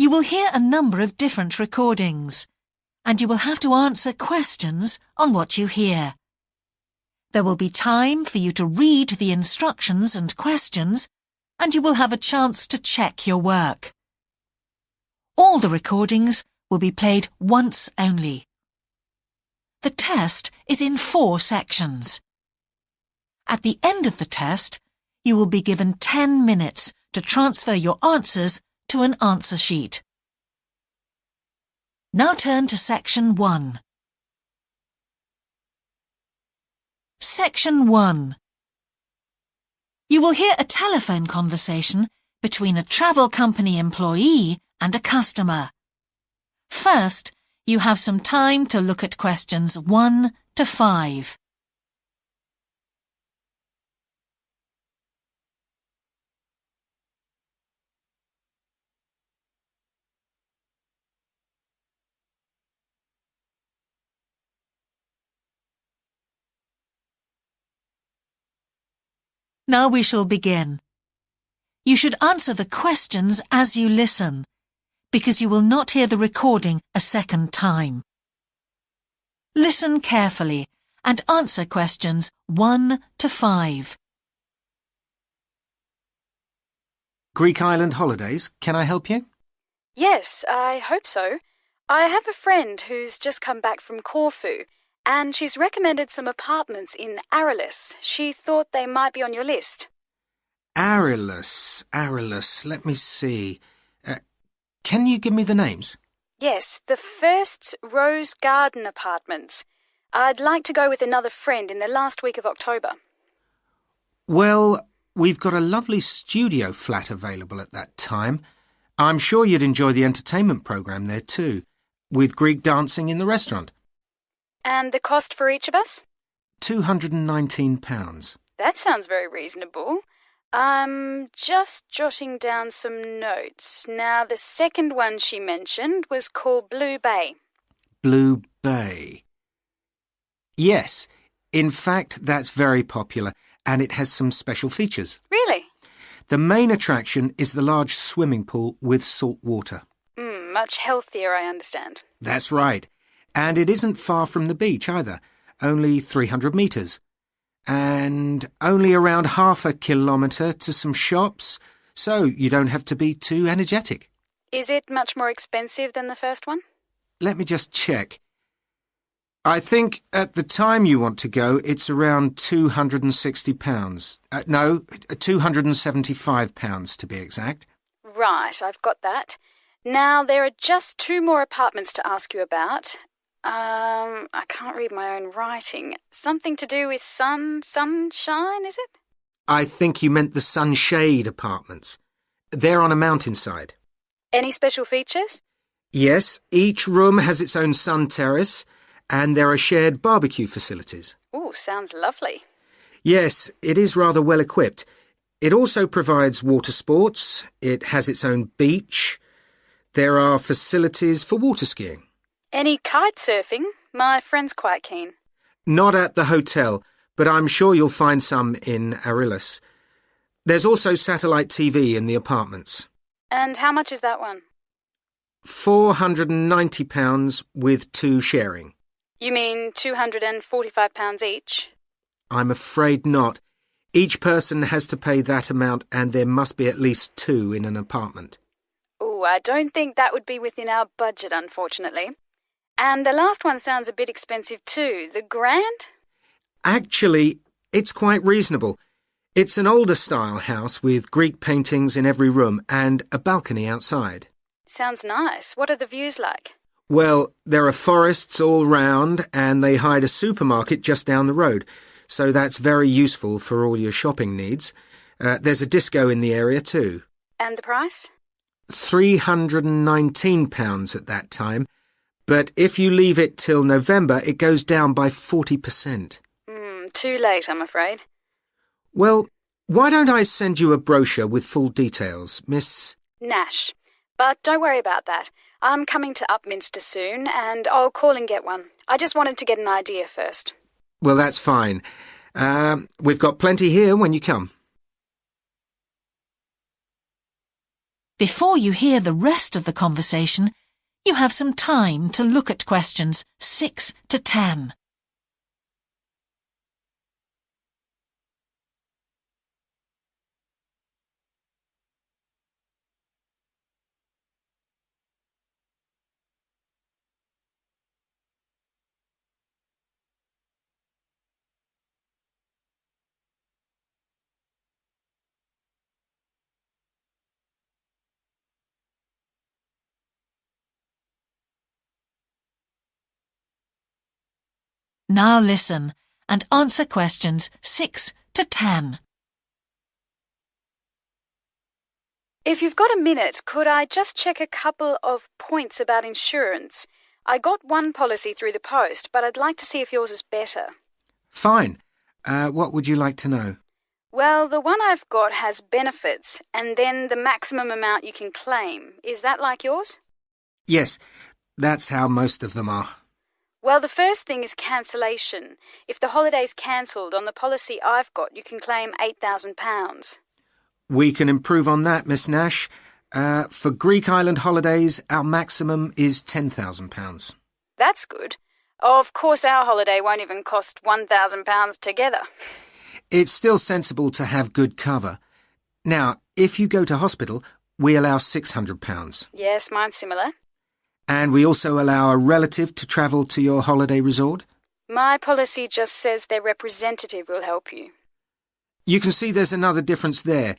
You will hear a number of different recordings, and you will have to answer questions on what you hear. There will be time for you to read the instructions and questions, and you will have a chance to check your work. All the recordings will be played once only. The test is in 4 sections. At the end of the test, you will be given 10 minutes to transfer your answers to an answer sheet. Now turn to Section 1. Section 1. You will hear a telephone conversation between a travel company employee and a customer. First, you have some time to look at questions 1 to 5. Now we shall begin. You should answer the questions as you listen, because you will not hear the recording a second time. Listen carefully and answer questions 1 to 5. Greek island holidays, can I help you? Yes, I hope so. I have a friend who's just come back from Corfu, and she's recommended some apartments in Arillis. She thought they might be on your list. Arillis, let me see. Can you give me the names? Yes, the first's Rose Garden Apartments. I'd like to go with another friend in the last week of October. Well, we've got a lovely studio flat available at that time. I'm sure you'd enjoy the entertainment programme there too, with Greek dancing in the restaurant. And the cost for each of us? £219. That sounds very reasonable. I'm just jotting down some notes. Now, the second one she mentioned was called Blue Bay. Blue Bay. Yes, in fact, that's very popular, and it has some special features. Really? The main attraction is the large swimming pool with salt water. Much healthier, I understand. That's right. And it isn't far from the beach either, only 300 metres. And only around half a kilometre to some shops, so you don't have to be too energetic. Is it much more expensive than the first one? Let me just check. I think at the time you want to go, it's around £260. No, £275 to be exact. Right, I've got that. Now, there are just 2 more apartments to ask you about. I can't read my own writing. Something to do with sunshine, is it? I think you meant the Sunshade Apartments. They're on a mountainside. Any special features? Yes, each room has its own sun terrace, and there are shared barbecue facilities. Ooh, sounds lovely. Yes, it is rather well equipped. It also provides water sports. It has its own beach. There are facilities for water skiing. Any kite surfing? My friend's quite keen. Not at the hotel, but I'm sure you'll find some in Arillis. There's also satellite TV in the apartments. And how much is that one? £490 with 2 sharing. You mean £245 each? I'm afraid not. Each person has to pay that amount, and there must be at least 2 in an apartment. Oh, I don't think that would be within our budget, unfortunately. And the last one sounds a bit expensive too. The Grand? Actually, it's quite reasonable. It's an older style house with Greek paintings in every room and a balcony outside. Sounds nice. What are the views like? Well, there are forests all round, and they hide a supermarket just down the road, so that's very useful for all your shopping needs. There's a disco in the area too. And the price? £319 at that time, but if you leave it till November, it goes down by 40%. Too late, I'm afraid. Well, why don't I send you a brochure with full details, Miss... Nash. But don't worry about that. I'm coming to Upminster soon, and I'll call and get one. I just wanted to get an idea first. Well, that's fine. We've got plenty here when you come. Before you hear the rest of the conversation, you have some time to look at questions 6 to 10. Now listen and answer questions 6 to 10. If you've got a minute, could I just check a couple of points about insurance? I got one policy through the post, but I'd like to see if yours is better. Fine. What would you like to know? Well, the one I've got has benefits and then the maximum amount you can claim. Is that like yours? Yes, that's how most of them are. Well, the first thing is cancellation. If the holiday's cancelled on the policy I've got, you can claim £8,000. We can improve on that, Miss Nash. For Greek island holidays, our maximum is £10,000. That's good. Of course, our holiday won't even cost £1,000 together. It's still sensible to have good cover. Now, if you go to hospital, we allow £600. Yes, mine's similar. And we also allow a relative to travel to your holiday resort? My policy just says their representative will help you. You can see there's another difference there.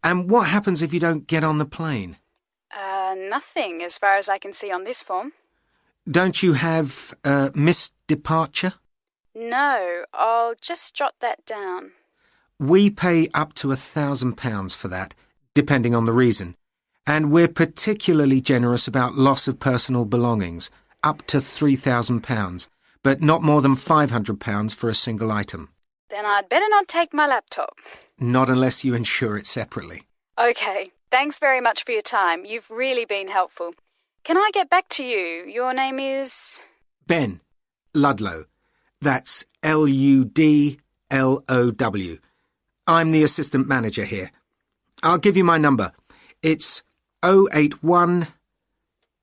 And what happens if you don't get on the plane? Nothing, as far as I can see on this form. Don't you have missed departure? No, I'll just jot that down. We pay up to £1,000 for that, depending on the reason. And we're particularly generous about loss of personal belongings, up to £3,000, but not more than £500 for a single item. Then I'd better not take my laptop. Not unless you insure it separately. OK, thanks very much for your time. You've really been helpful. Can I get back to you? Your name is... Ben Ludlow. That's Ludlow. I'm the assistant manager here. I'll give you my number. It's 081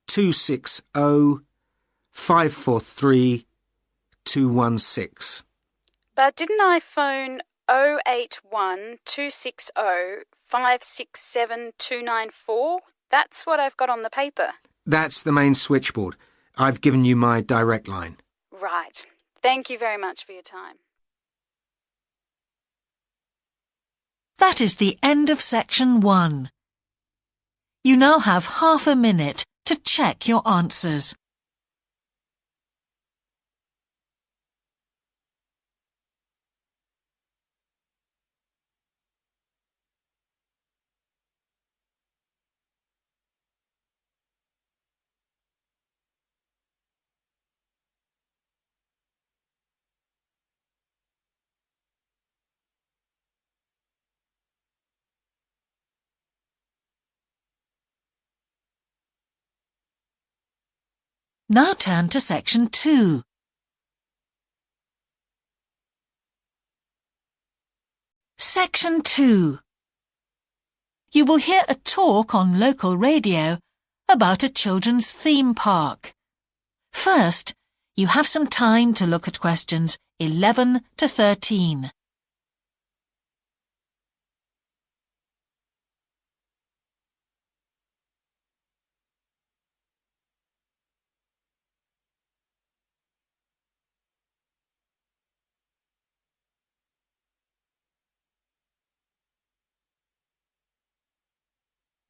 260 543 216. But didn't I phone 081 260 567 294? That's what I've got on the paper. That's the main switchboard. I've given you my direct line. Right. Thank you very much for your time. That is the end of section 1. You now have half a minute to check your answers. Now turn to section 2. Section 2. You will hear a talk on local radio about a children's theme park. First, you have some time to look at questions 11 to 13.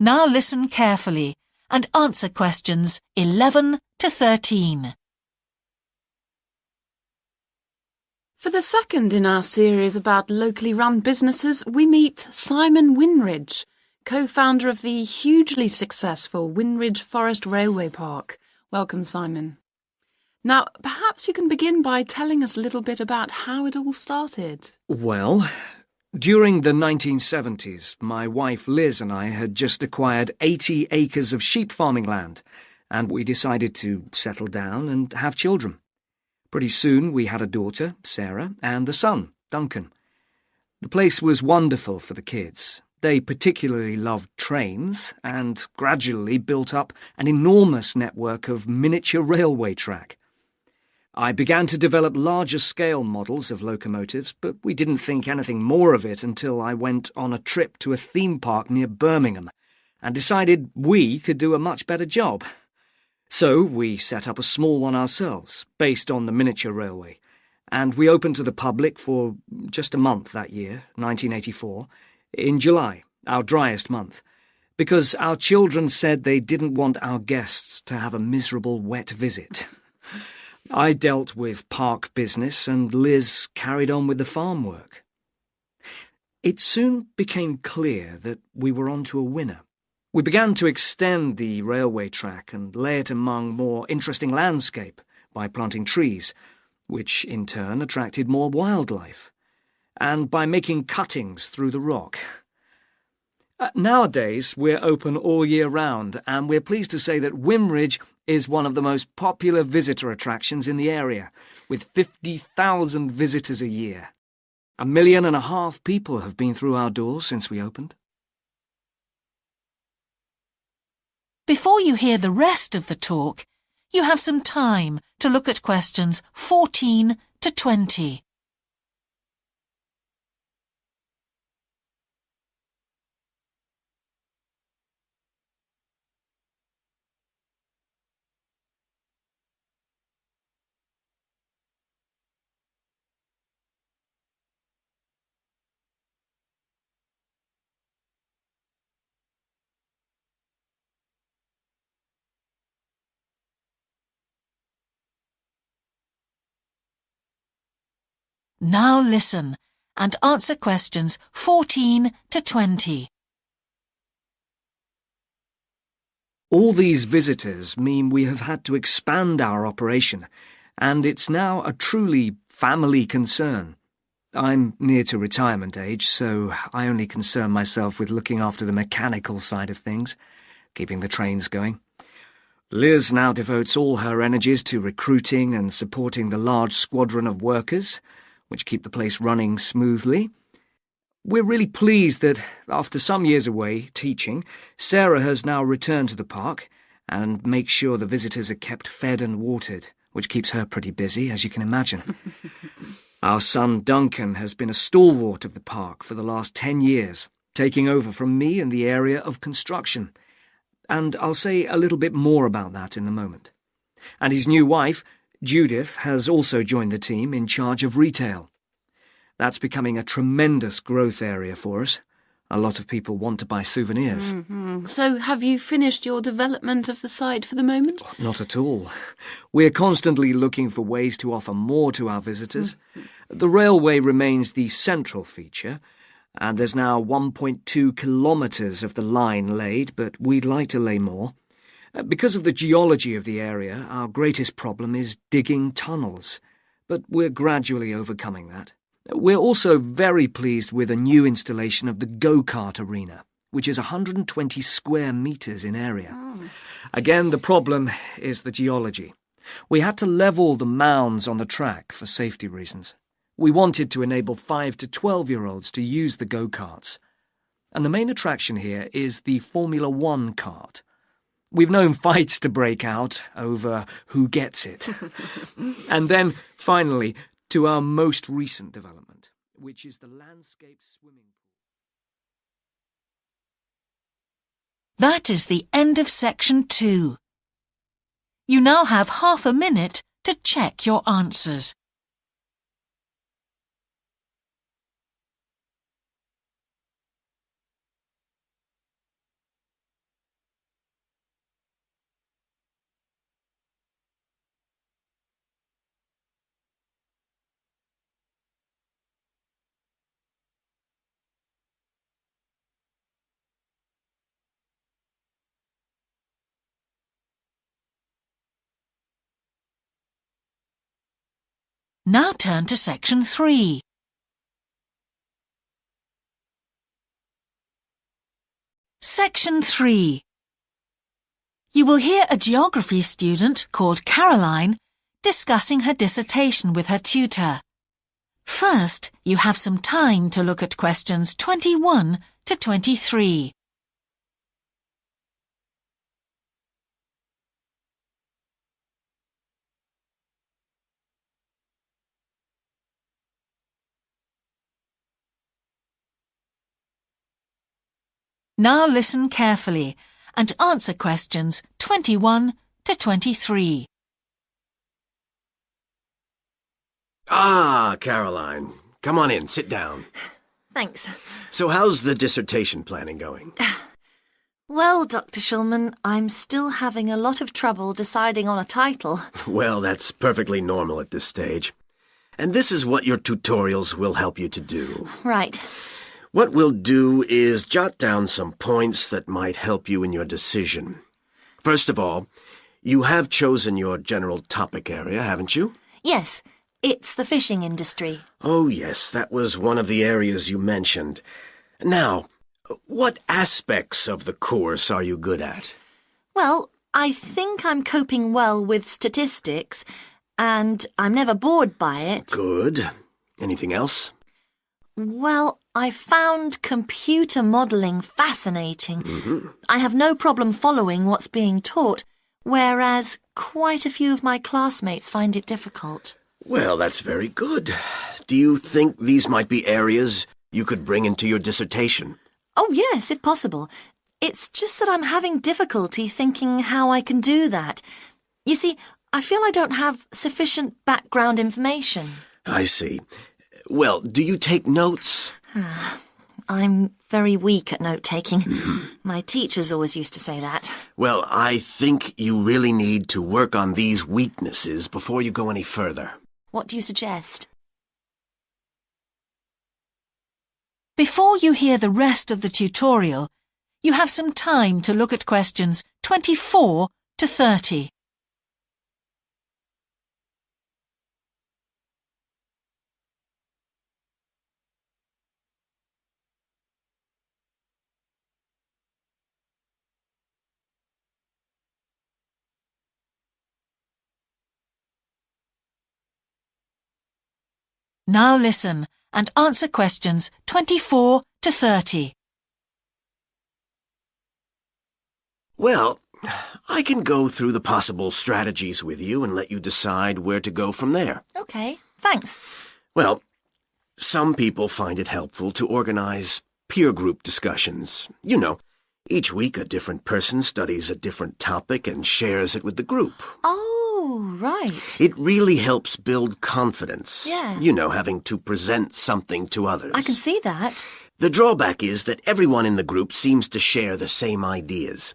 Now listen carefully and answer questions 11 to 13. For the second in our series about locally run businesses, we meet Simon Winridge, co-founder of the hugely successful Winridge Forest Railway Park. Welcome, Simon. Now, perhaps you can begin by telling us a little bit about how it all started. Well, during the 1970s, my wife Liz and I had just acquired 80 acres of sheep farming land, and we decided to settle down and have children. Pretty soon we had a daughter, Sarah, and a son, Duncan. The place was wonderful for the kids. They particularly loved trains and gradually built up an enormous network of miniature railway track. I began to develop larger-scale models of locomotives, but we didn't think anything more of it until I went on a trip to a theme park near Birmingham and decided we could do a much better job. So we set up a small one ourselves, based on the miniature railway, and we opened to the public for just a month that year, 1984, in July, our driest month, because our children said they didn't want our guests to have a miserable wet visit. I dealt with park business and Liz carried on with the farm work. It soon became clear that we were onto a winner. We began to extend the railway track and lay it among more interesting landscape by planting trees, which in turn attracted more wildlife, and by making cuttings through the rock. Nowadays, we're open all year round, and we're pleased to say that Wimridge is one of the most popular visitor attractions in the area, with 50,000 visitors a year. 1.5 million people have been through our doors since we opened. Before you hear the rest of the talk, you have some time to look at questions 14 to 20. Now listen and answer questions 14 to 20. All these visitors mean we have had to expand our operation, and it's now a truly family concern. I'm near to retirement age, so I only concern myself with looking after the mechanical side of things, keeping the trains going. Liz now devotes all her energies to recruiting and supporting the large squadron of workers, which keep the place running smoothly. We're really pleased that, after some years away teaching, Sarah has now returned to the park and makes sure the visitors are kept fed and watered, which keeps her pretty busy, as you can imagine. Our son Duncan has been a stalwart of the park for the last 10 years, taking over from me in the area of construction, and I'll say a little bit more about that in a moment. And his new wife, Judith, has also joined the team in charge of retail. That's becoming a tremendous growth area for us. A lot of people want to buy souvenirs. Mm-hmm. So have you finished your development of the site for the moment? Not at all. We're constantly looking for ways to offer more to our visitors. The railway remains the central feature, and there's now 1.2 kilometres of the line laid, but we'd like to lay more. Because of the geology of the area, our greatest problem is digging tunnels, but we're gradually overcoming that. We're also very pleased with a new installation of the go-kart arena, which is 120 square metres in area. Again, the problem is the geology. We had to level the mounds on the track for safety reasons. We wanted to enable 5 to 12-year-olds to use the go-karts. And the main attraction here is the Formula One kart. We've known fights to break out over who gets it. And then, finally, to our most recent development, which is the landscape swimming pool. That is the end of section 2. You now have half a minute to check your answers. Now turn to section 3. Section 3. You will hear a geography student called Caroline discussing her dissertation with her tutor. First, you have some time to look at questions 21 to 23. Now listen carefully and answer questions 21 to 23. Ah, Caroline. Come on in, sit down. Thanks. So how's the dissertation planning going? Well, Dr. Schulman, I'm still having a lot of trouble deciding on a title. Well, that's perfectly normal at this stage. And this is what your tutorials will help you to do. Right. What we'll do is jot down some points that might help you in your decision. First of all, you have chosen your general topic area, haven't you? Yes, it's the fishing industry. Oh, yes, that was one of the areas you mentioned. Now, what aspects of the course are you good at? Well, I think I'm coping well with statistics, and I'm never bored by it. Good. Anything else? Well, I found computer modelling fascinating. I have no problem following what's being taught, whereas quite a few of my classmates find it difficult. Well, that's very good. Do you think these might be areas you could bring into your dissertation? Oh, yes, if possible. It's just that I'm having difficulty thinking how I can do that. You see, I feel I don't have sufficient background information. I see. Well, do you take notes? I'm very weak at note-taking. My teachers always used to say that. Well, I think you really need to work on these weaknesses before you go any further. What do you suggest? Before you hear the rest of the tutorial, you have some time to look at questions 24 to 30. Now listen and answer questions 24 to 30. Well, I can go through the possible strategies with you and let you decide where to go from there. Okay, thanks. Well, some people find it helpful to organize peer group discussions. You know, each week a different person studies a different topic and shares it with the group. Oh, right. It really helps build confidence. Yeah. You know, having to present something to others. I can see that. The drawback is that everyone in the group seems to share the same ideas.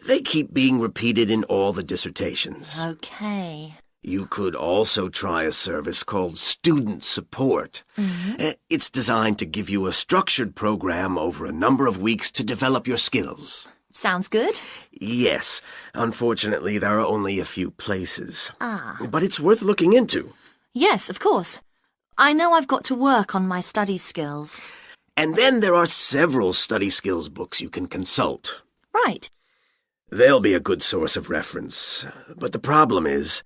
They keep being repeated in all the dissertations. Okay. You could also try a service called Student Support. It's designed to give you a structured program over a number of weeks to develop your skills. Sounds good. Yes. Unfortunately, there are only a few places. Ah. But it's worth looking into. Yes, of course. I know I've got to work on my study skills. And then there are several study skills books you can consult. Right. They'll be a good source of reference. But the problem is,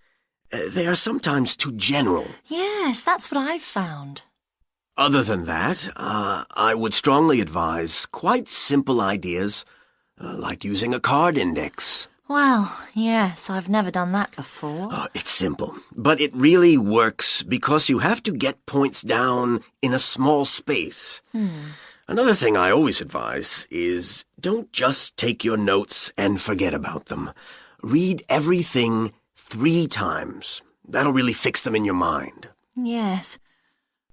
they are sometimes too general. Yes, that's what I've found. Other than that, I would strongly advise quite simple ideas, like using a card index. Well, yes, I've never done that before. It's simple, but it really works because you have to get points down in a small space. Another thing I always advise is don't just take your notes and forget about them. Read everything 3 times. That'll really fix them in your mind. Yes.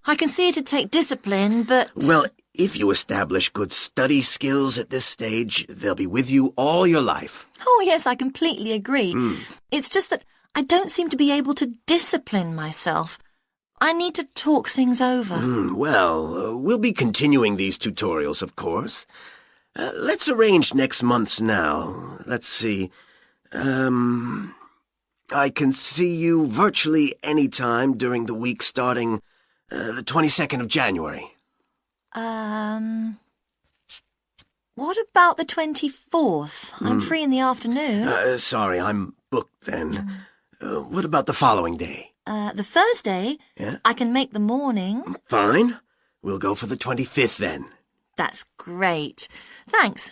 I can see it'd take discipline, but... Well, if you establish good study skills at this stage, they'll be with you all your life. Oh, yes, I completely agree. It's just that I don't seem to be able to discipline myself. I need to talk things over. We'll be continuing these tutorials, of course. Let's arrange next month's now. Let's see. I can see you virtually any time during the week starting the 22nd of January. What about the 24th? I'm free in the afternoon. Sorry, I'm booked then. What about the following day? The Thursday? Yeah? I can make the morning. Fine. We'll go for the 25th then. That's great. Thanks.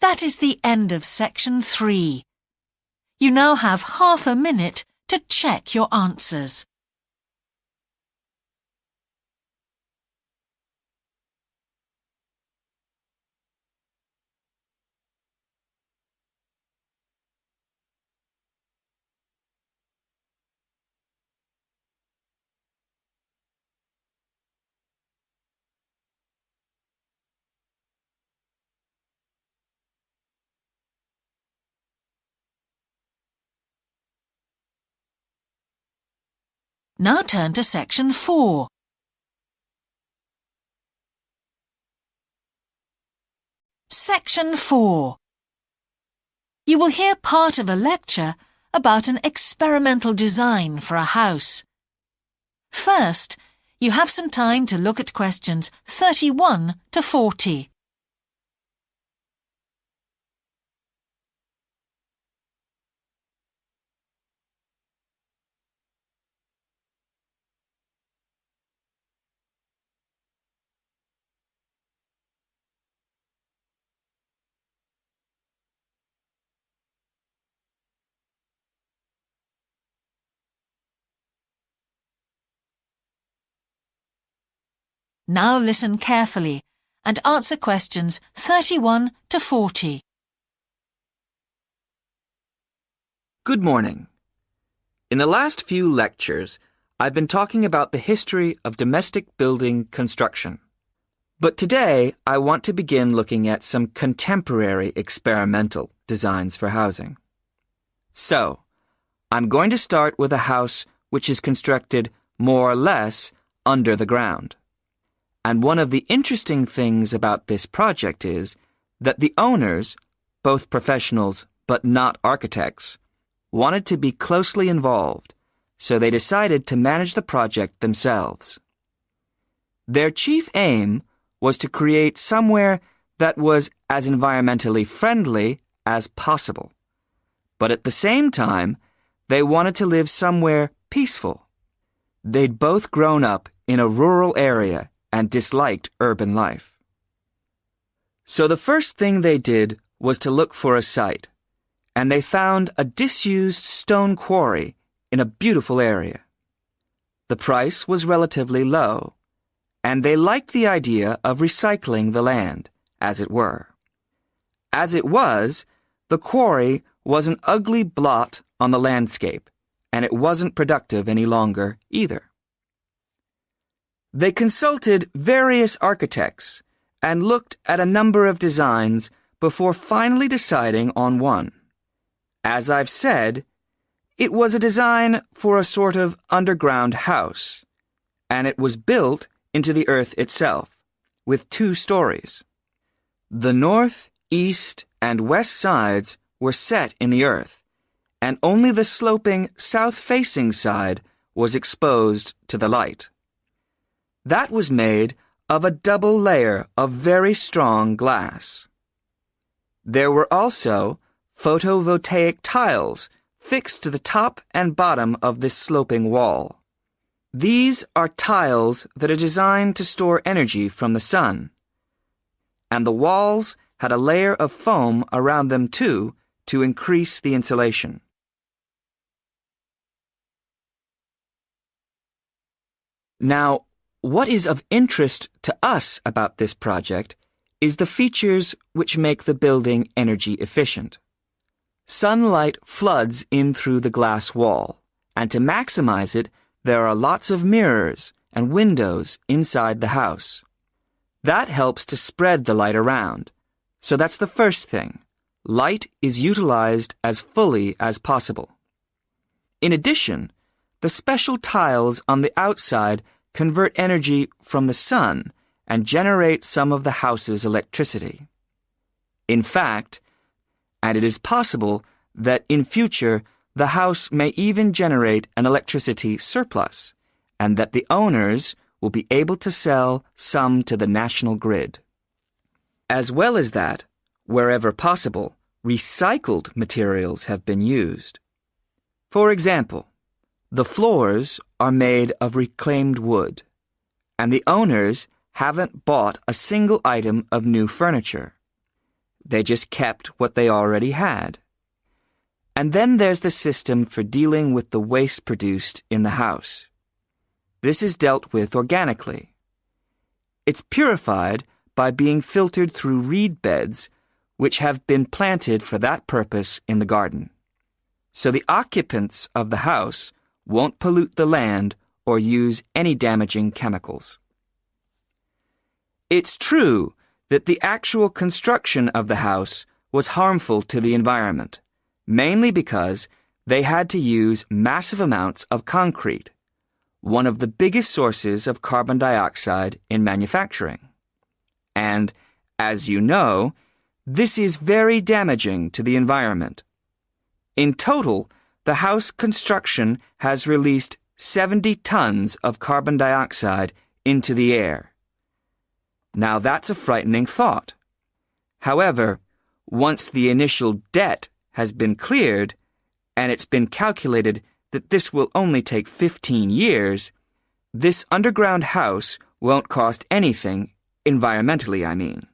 That is the end of section 3. You now have half a minute to check your answers. Now turn to section 4. Section 4. You will hear part of a lecture about an experimental design for a house. First, you have some time to look at questions 31 to 40. Now listen carefully and answer questions 31 to 40. Good morning. In the last few lectures, I've been talking about the history of domestic building construction. But today, I want to begin looking at some contemporary experimental designs for housing. So, I'm going to start with a house which is constructed more or less under the ground. And one of the interesting things about this project is that the owners, both professionals but not architects, wanted to be closely involved, so they decided to manage the project themselves. Their chief aim was to create somewhere that was as environmentally friendly as possible. But at the same time, they wanted to live somewhere peaceful. They'd both grown up in a rural area and disliked urban life. So the first thing they did was to look for a site, and they found a disused stone quarry in a beautiful area. The price was relatively low, and they liked the idea of recycling the land, as it were. As it was, the quarry was an ugly blot on the landscape, and it wasn't productive any longer either. They consulted various architects and looked at a number of designs before finally deciding on one. As I've said, it was a design for a sort of underground house, and it was built into the earth itself, with 2 stories. The north, east, and west sides were set in the earth, and only the sloping south-facing side was exposed to the light. That was made of a double layer of very strong glass. There were also photovoltaic tiles fixed to the top and bottom of this sloping wall. These are tiles that are designed to store energy from the sun. And the walls had a layer of foam around them too to increase the insulation. Now, what is of interest to us about this project is the features which make the building energy efficient. Sunlight floods in through the glass wall, and to maximize it, there are lots of mirrors and windows inside the house. That helps to spread the light around. So that's the first thing. Light is utilized as fully as possible. In addition, the special tiles on the outside convert energy from the sun and generate some of the house's electricity. In fact, and it is possible that in future the house may even generate an electricity surplus, and that the owners will be able to sell some to the national grid. As well as that, wherever possible, recycled materials have been used. For example, the floors are made of reclaimed wood, and the owners haven't bought a single item of new furniture. They just kept what they already had. And then there's the system for dealing with the waste produced in the house. This is dealt with organically. It's purified by being filtered through reed beds which have been planted for that purpose in the garden. So the occupants of the house won't pollute the land or use any damaging chemicals. It's true that the actual construction of the house was harmful to the environment, mainly because they had to use massive amounts of concrete, one of the biggest sources of carbon dioxide in manufacturing. And, as you know, this is very damaging to the environment. In total, the house construction has released 70 tons of carbon dioxide into the air. Now that's a frightening thought. However, once the initial debt has been cleared, and it's been calculated that this will only take 15 years, this underground house won't cost anything, environmentally I mean,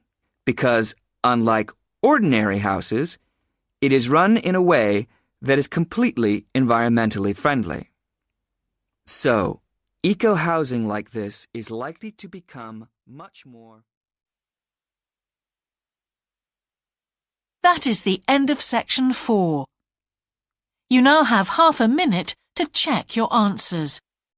because unlike ordinary houses, it is run in a way that is completely environmentally friendly. So, eco-housing like this is likely to become much more. That is the end of section 4. You now have half a minute to check your answers.